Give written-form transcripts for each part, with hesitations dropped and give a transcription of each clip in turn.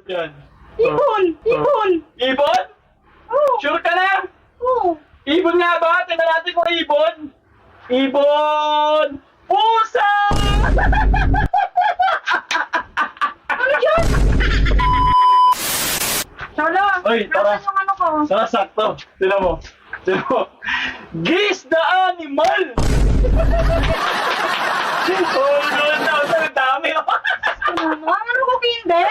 hayop yan? Ibon! Ibon! Ibon? Oo! Sure ka na? Oo! Ibon nga ba? Tingnan natin kung ibon. Ibon! Pusa! Ano yun? Cholo! Oy, tara. Nasaan yung ano ko? Tara, sakto. Tingnan mo. Tingnan mo. Geese the animal! Oh, doon daw. Ang dami. Ano ko, kinder?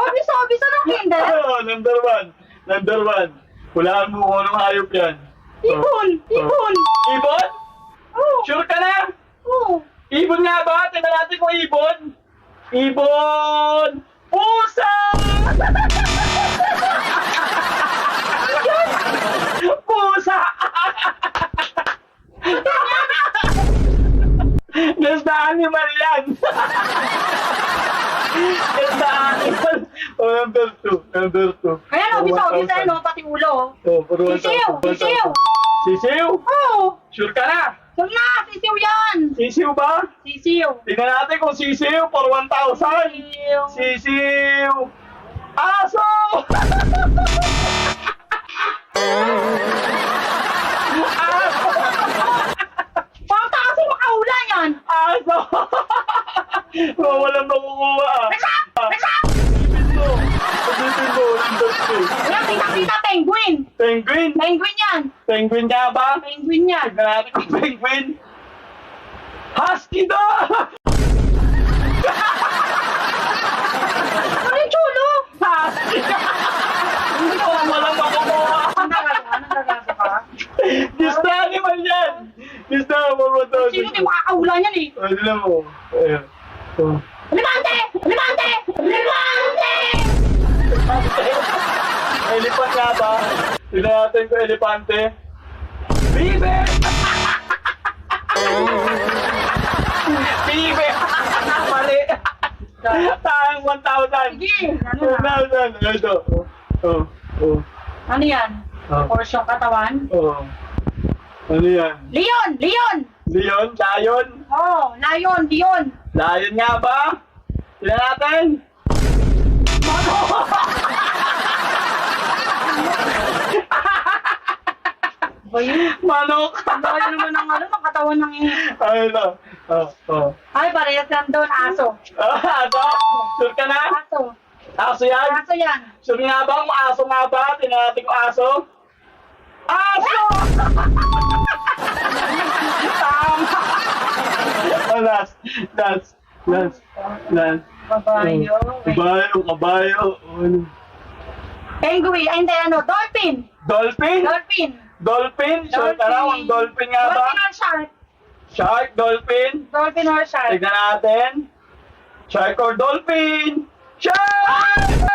Obis-obis, anong kinder? Oh, number one. Number one. Hulaan mo kung anong hayop yan. Ibon! Ibon! Ibon? Oo! Sure ka na? Oo! Ibon nga ba? Tingnan natin kung ibon. Ibon! Pusa! Pusa! Guess the animal yan! Guess the animal! Oh, number two. Number two. Ayan, obis-obis, ano, pati ulo. Oh, for 1,000. Sisiw! Sisiw! Sisiw? Oo! Sure ka na? Saan na? Sisiw yan! Sisiw ba? Sisiw! Tingnan natin kung sisiw for 1,000. Sisiw! Sisiw! Aso! Aso! Pangta kasi makaula yan! Aso! Walang makukuha ah. Nasaan? Nasaan? Sabitin mo, number two. Ayan, kita-kita, penguin! Penguin? Penguin yan! Penguin nga ba? Penguin yan! Tignan natin kung penguin. Husky daw! Ano yung chulo? Husky! Walang makukuha. Ano gagawa ka? Gusto animal yan! Gusto for 1,000. Sino di makakaula yan eh? Ano na mo? Ayan. Oh. Limante! Limante! Limante! Elephant nga ba? Tignan natin kung elepante. Bibe! Bibe! Mali! Tayang 1,000. Sige, ano na? 1,000. Ito. Oh. Oh. Ano yan? Ah. Porsyong katawan? Oh. Ano yan? Leon! Leon! Lion? Lion? Oh, lion, Leon! Lion nga ba? Tignan natin. Ba yun? Manok! Dahil naman ang ano, ng katawan ng Ano? Oh. Oh. Ay, parehas yan doon, aso. Aso? Sure ka na? Aso. Aso yan? Aso yan. Sure nga ba kung aso nga ba? Tingnan natin kung aso. Aso! Tama! Oh, last. Babayo. Kabayo. Ano? Penguin, ay hindi, ano, dolphin. Dolphin? Dolphin. Dolphin? Sure ka na kung dolphin nga ba? Dolphin or shark? Shark? Dolphin? Dolphin or shark? Tignan natin. Shark or dolphin? Shark!